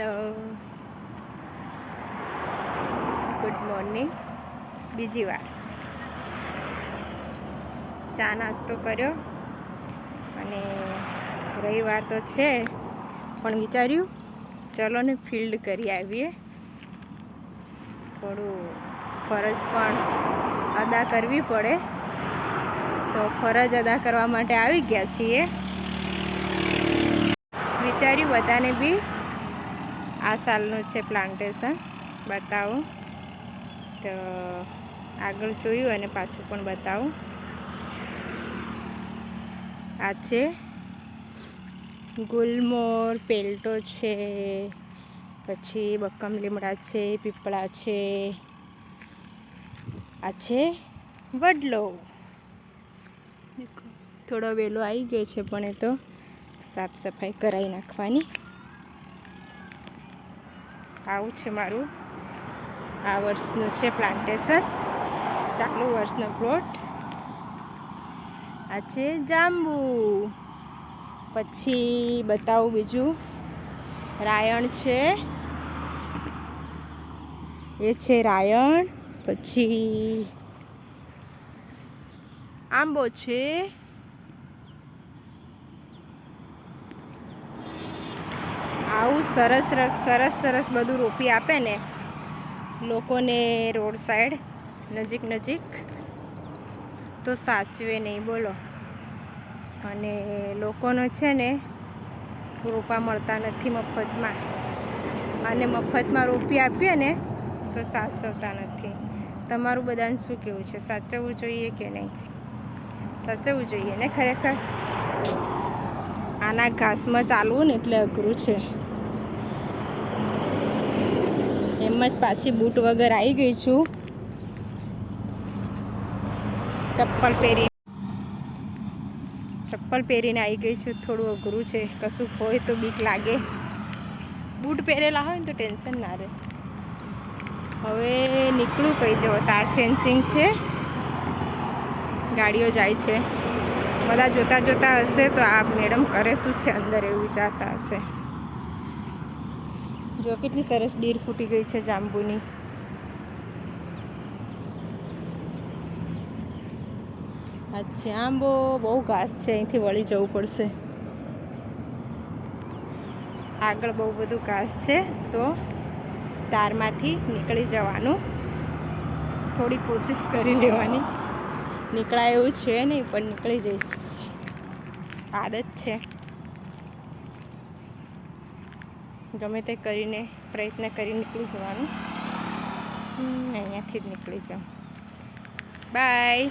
Hello, good morning. બીજી વાર ચા નાસ્તો કર્યો અને રવિવાર તો છે પણ વિચાર્યું ચલો ને ફિલ્ડ કરી આવીએ. થોડું ફરજ પણ અદા કરવી પડે, તો ફરજ અદા કરવા માટે આવી ગયા છીએ. વિચાર્યું બધાને બી આ સાલનું છે પ્લાન્ટેશન બતાવું, તો આગળ જોયું અને પાછું પણ બતાવું. આ છે ગુલમોર, પેલ્ટો છે, પછી બક્કમ લીમડા છે, પીપળા છે, આ છે વડલો. થોડો વેલો આવી ગયો છે પણ એ તો સાફ સફાઈ કરાવી નાખવાની. આવું છે મારું આ વર્ષનું છે પ્લાન્ટેશન, ચાલુ વર્ષનો પ્લોટ. આ છે જાંબુ. પછી બતાવું બીજું, રાયણ છે, એ છે રાયણ. પછી આંબો છે, આવું સરસ સરસ બધું રોપી આપે ને લોકોને રોડ સાઈડ નજીક તો સાચવે નહીં બોલો. અને લોકોનો છે ને રોપા મળતા નથી મફતમાં, અને મફતમાં રોપી આપીએ ને તો સાચવતા નથી. તમારું બધાને શું કહેવું છે? સાચવવું જોઈએ કે નહીં? સાચવવું જોઈએ ને ખરેખર. આના ઘાસમાં ચાલવું ને એટલે અઘરું છે. એમ જ પાછી બૂટ વગર આવી ગઈ છું, ચપ્પલ પહેરીને આવી ગઈ છું. થોડું અઘરું છે, કશું હોય તો બીક લાગે. બૂટ પહેરેલા હોય ને તો ટેન્શન ના રહે. હવે નીકળું કઈ જવો, તાર ફેન્સિંગ છે, ગાડીઓ જાય છે. બધા જોતા હશે તો આ મેડમ કરે શું છે અંદર, એવું વિચારતા હશે. જો કેટલી સરસ ડીર ફૂટી ગઈ છે જાંબુની. અચ્છા, આંબો બહુ ઘાસ છે, અહીંથી વળી જવું પડશે. આગળ બહુ બધું ઘાસ છે તો તારમાંથી નીકળી જવાનું. થોડી કોશિશ કરી લેવાની, નીકળાય એવું છે નહીં પણ નીકળી જઈશ. આદત છે, ગમે તે કરીને પ્રયત્ન કરી નીકળી જવાનું. અહીંયાથી જ નીકળી જાઉં. બાય.